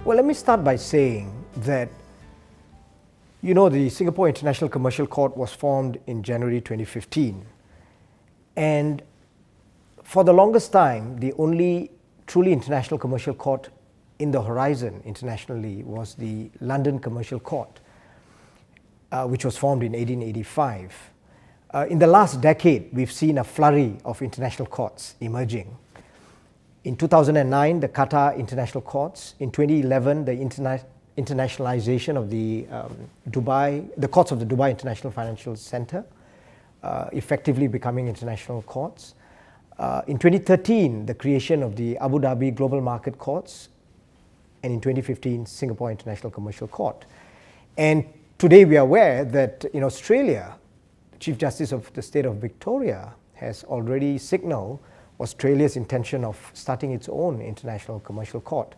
Well, let me start by saying that, the Singapore International Commercial Court was formed in January 2015. And for the longest time, the only truly international commercial court in the horizon internationally was the London Commercial Court, which was formed in 1885. In the last decade, we've seen a flurry of international courts emerging. In 2009, the Qatar International Courts. In 2011, the internationalization of the courts of the Dubai International Financial Center, effectively becoming international courts. In 2013, the creation of the Abu Dhabi Global Market Courts, and in 2015, Singapore International Commercial Court. And today we are aware that in Australia, Chief Justice of the State of Victoria has already signaled Australia's intention of starting its own international commercial court.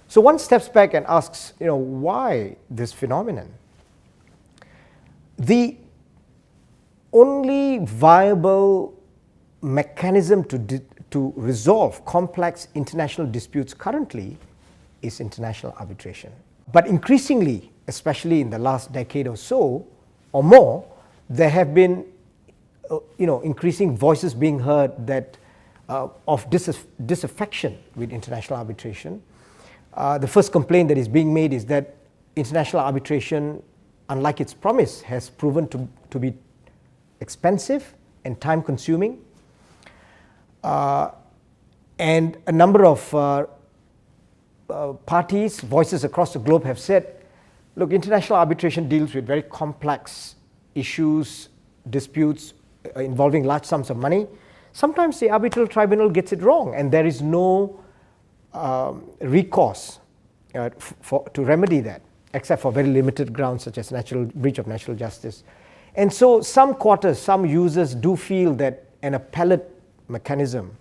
So one steps back and asks, why this phenomenon? The only viable mechanism to resolve complex international disputes currently is international arbitration. But increasingly, especially in the last decade or so or more, there have been increasing voices being heard that of disaffection with international arbitration. The first complaint that is being made is that international arbitration, unlike its promise, has proven to be expensive and time-consuming. And a number of parties, voices across the globe have said, look, international arbitration deals with very complex issues, disputes involving large sums of money. Sometimes the arbitral tribunal gets it wrong and there is no recourse to remedy that, except for very limited grounds such as breach of natural justice. And so some quarters, some users do feel that an appellate mechanism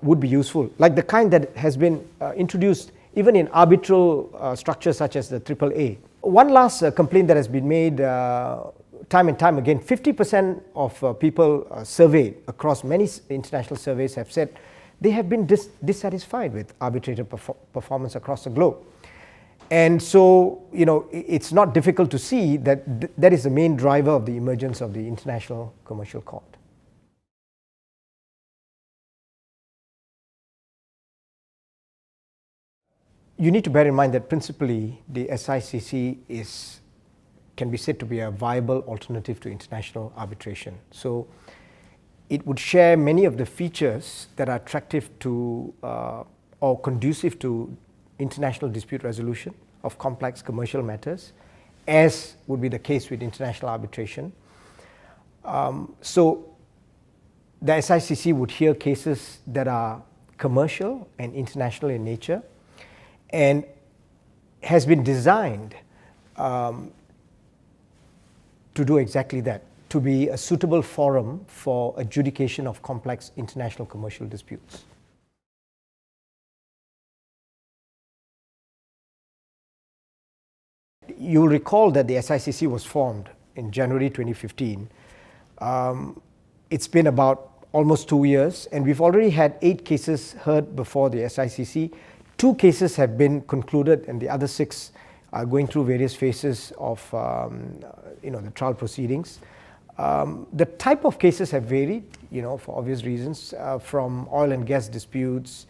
would be useful, like the kind that has been introduced even in arbitral structures such as the AAA. One last complaint that has been made time and time again, 50% of people surveyed across many international surveys have said they have been dissatisfied with arbitrator performance across the globe. And so, it's not difficult to see that that is the main driver of the emergence of the International Commercial Court. You need to bear in mind that principally the SICC can be said to be a viable alternative to international arbitration. So it would share many of the features that are attractive to or conducive to international dispute resolution of complex commercial matters, as would be the case with international arbitration. So the SICC would hear cases that are commercial and international in nature, and has been designed to do exactly that, to be a suitable forum for adjudication of complex international commercial disputes. You'll recall that the SICC was formed in January 2015. It's been about almost 2 years, and we've already had 8 cases heard before the SICC. 2 cases have been concluded, and the other 6 are going through various phases of the trial proceedings. The type of cases have varied, for obvious reasons, from oil and gas disputes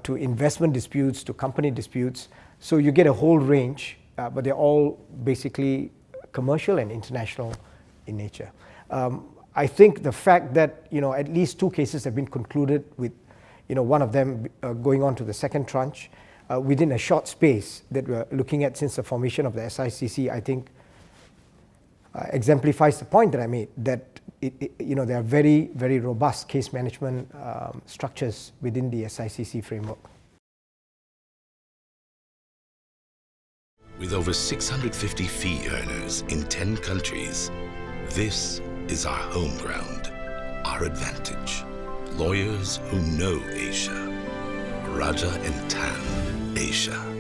to investment disputes to company disputes. So you get a whole range, but they're all basically commercial and international in nature. I think the fact that at least 2 cases have been concluded with one of them going on to the second tranche within a short space that we're looking at since the formation of the SICC, I think exemplifies the point that I made, that there are very, very robust case management structures within the SICC framework. With over 650 fee earners in 10 countries, this is our home ground, our advantage. Lawyers who know Asia. Rajah Tann, Asia.